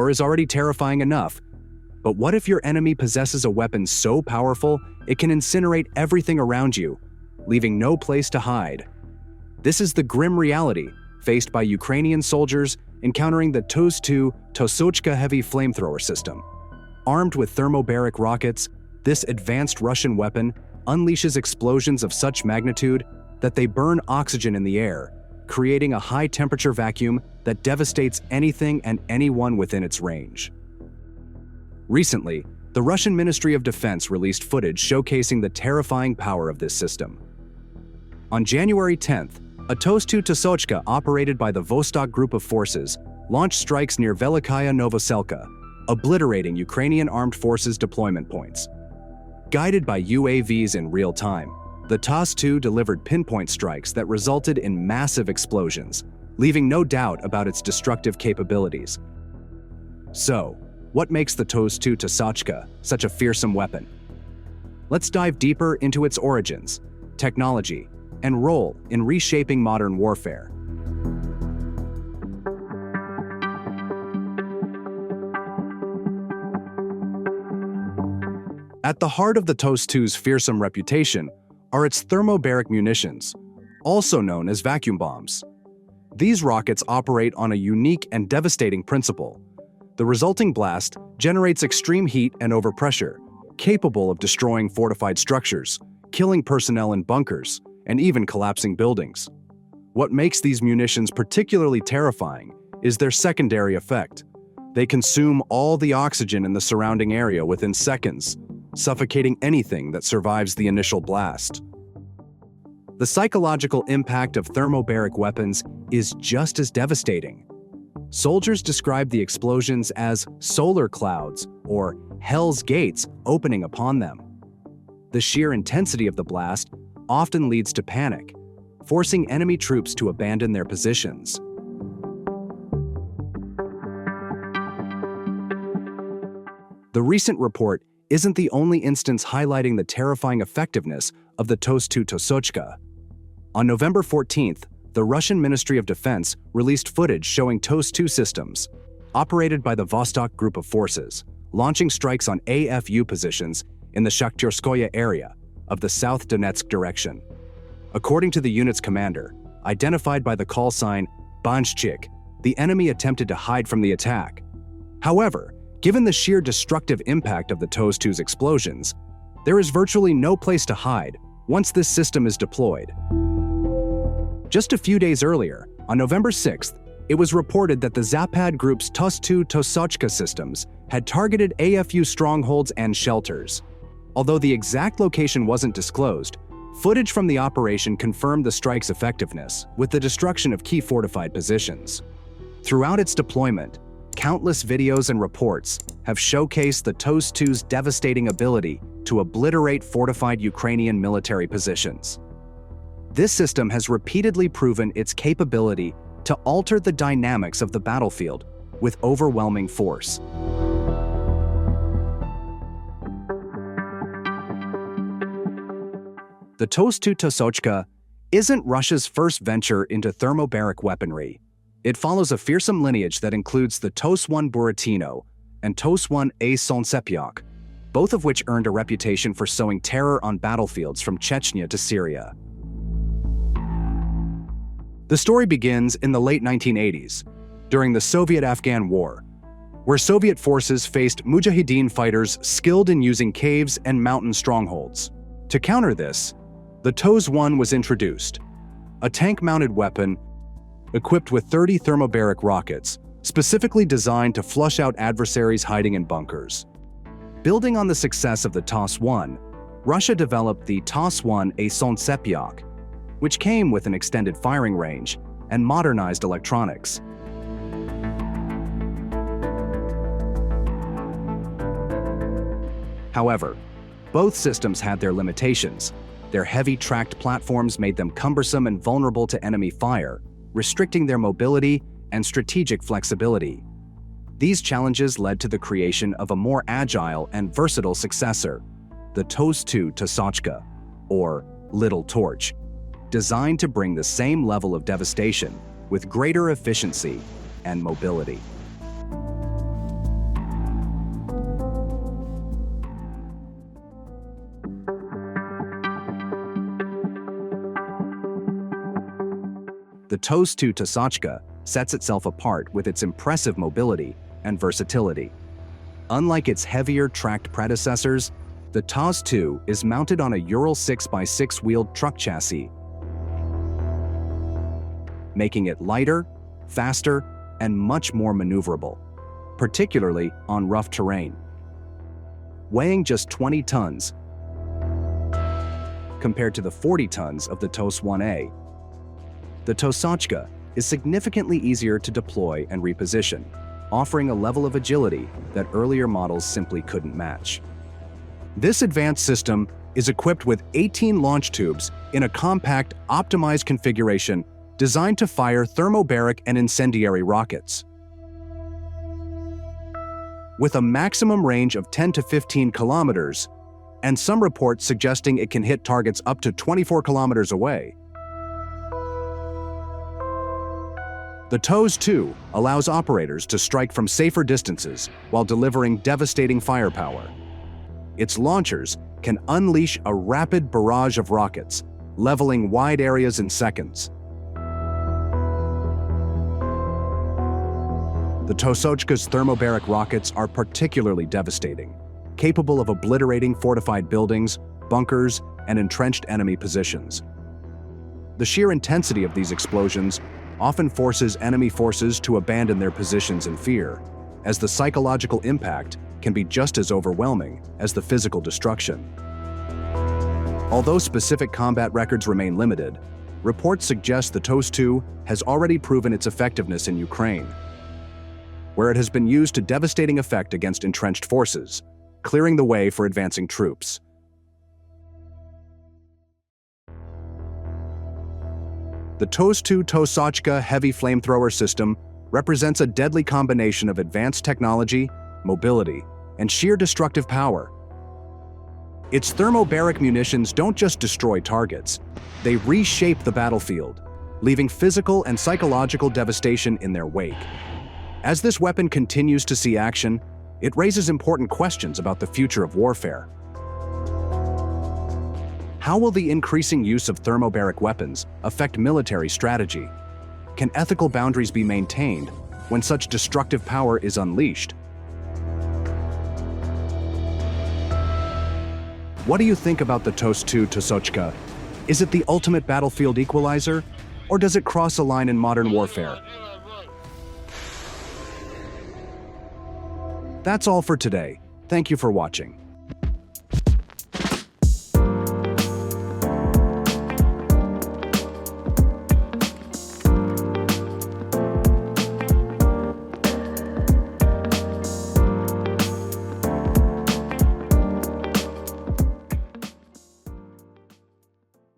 war is already terrifying enough. But what if your enemy possesses a weapon so powerful it can incinerate everything around you, leaving no place to hide? This is the grim reality faced by Ukrainian soldiers encountering the TOS-2 Tosochka heavy flamethrower system. Armed with thermobaric rockets, this advanced Russian weapon unleashes explosions of such magnitude that they burn oxygen in the air, creating a high-temperature vacuum that devastates anything and anyone within its range. Recently, the Russian Ministry of Defense released footage showcasing the terrifying power of this system. On January 10th, a TOS-2 Tosochka operated by the Vostok Group of forces launched strikes near Velikaya Novoselka, obliterating Ukrainian armed forces deployment points. Guided by UAVs in real time, the TOS-2 delivered pinpoint strikes that resulted in massive explosions, leaving no doubt about its destructive capabilities. So, what makes the TOS-2 Tosochka such a fearsome weapon? Let's dive deeper into its origins, technology, and role in reshaping modern warfare. At the heart of the TOS-2's fearsome reputation are its thermobaric munitions, also known as vacuum bombs. These rockets operate on a unique and devastating principle. The resulting blast generates extreme heat and overpressure, capable of destroying fortified structures, killing personnel in bunkers, and even collapsing buildings. What makes these munitions particularly terrifying is their secondary effect. They consume all the oxygen in the surrounding area within seconds, suffocating anything that survives the initial blast. The psychological impact of thermobaric weapons is just as devastating. Soldiers describe the explosions as solar clouds or hell's gates opening upon them. The sheer intensity of the blast often leads to panic, forcing enemy troops to abandon their positions. The recent report isn't the only instance highlighting the terrifying effectiveness of the TOS-2 Tosochka. On November 14th, the Russian Ministry of Defense released footage showing TOS-2 systems, operated by the Vostok Group of forces, launching strikes on AFU positions in the Shakhterskoye area of the South Donetsk direction. According to the unit's commander, identified by the call sign Banshchik, the enemy attempted to hide from the attack. However, given the sheer destructive impact of the TOS-2's explosions, there is virtually no place to hide once this system is deployed. Just a few days earlier, on November 6th, it was reported that the Zapad Group's TOS-2 Tosochka systems had targeted AFU strongholds and shelters. Although the exact location wasn't disclosed, footage from the operation confirmed the strike's effectiveness with the destruction of key fortified positions. Throughout its deployment, countless videos and reports have showcased the TOS-2's devastating ability to obliterate fortified Ukrainian military positions. This system has repeatedly proven its capability to alter the dynamics of the battlefield with overwhelming force. The TOS-2 Tosochka isn't Russia's first venture into thermobaric weaponry. It follows a fearsome lineage that includes the TOS-1 Buratino and TOS-1 A Solntsepyak, both of which earned a reputation for sowing terror on battlefields from Chechnya to Syria. The story begins in the late 1980s, during the Soviet-Afghan War, where Soviet forces faced Mujahideen fighters skilled in using caves and mountain strongholds. To counter this, the TOS-1 was introduced, a tank-mounted weapon equipped with 30 thermobaric rockets, specifically designed to flush out adversaries hiding in bunkers. Building on the success of the TOS-1, Russia developed the TOS-1 A Solntsepyak, which came with an extended firing range and modernized electronics. However, both systems had their limitations. Their heavy tracked platforms made them cumbersome and vulnerable to enemy fire, restricting their mobility and strategic flexibility. These challenges led to the creation of a more agile and versatile successor, the TOS-2 Tosochka, or Little Torch, designed to bring the same level of devastation with greater efficiency and mobility. The TOS-2 Tosochka sets itself apart with its impressive mobility and versatility. Unlike its heavier tracked predecessors, the TOS-2 is mounted on a Ural 6x6 wheeled truck chassis, making it lighter, faster, and much more maneuverable, particularly on rough terrain. Weighing just 20 tons compared to the 40 tons of the TOS-1A, the Tosochka is significantly easier to deploy and reposition, offering a level of agility that earlier models simply couldn't match. This advanced system is equipped with 18 launch tubes in a compact, optimized configuration designed to fire thermobaric and incendiary rockets. With a maximum range of 10 to 15 kilometers, and some reports suggesting it can hit targets up to 24 kilometers away, the TOS-2 allows operators to strike from safer distances while delivering devastating firepower. Its launchers can unleash a rapid barrage of rockets, leveling wide areas in seconds. The Tosochka's thermobaric rockets are particularly devastating, capable of obliterating fortified buildings, bunkers, and entrenched enemy positions. The sheer intensity of these explosions often forces enemy forces to abandon their positions in fear, as the psychological impact can be just as overwhelming as the physical destruction. Although specific combat records remain limited, reports suggest the TOS-2 has already proven its effectiveness in Ukraine, where it has been used to devastating effect against entrenched forces, clearing the way for advancing troops. The TOS-2 Tosochka heavy flamethrower system represents a deadly combination of advanced technology, mobility, and sheer destructive power. Its thermobaric munitions don't just destroy targets, they reshape the battlefield, leaving physical and psychological devastation in their wake. As this weapon continues to see action, it raises important questions about the future of warfare. How will the increasing use of thermobaric weapons affect military strategy? Can ethical boundaries be maintained when such destructive power is unleashed? What do you think about the TOS-2 Tosochka? Is it the ultimate battlefield equalizer, or does it cross a line in modern warfare? That's all for today. Thank you for watching.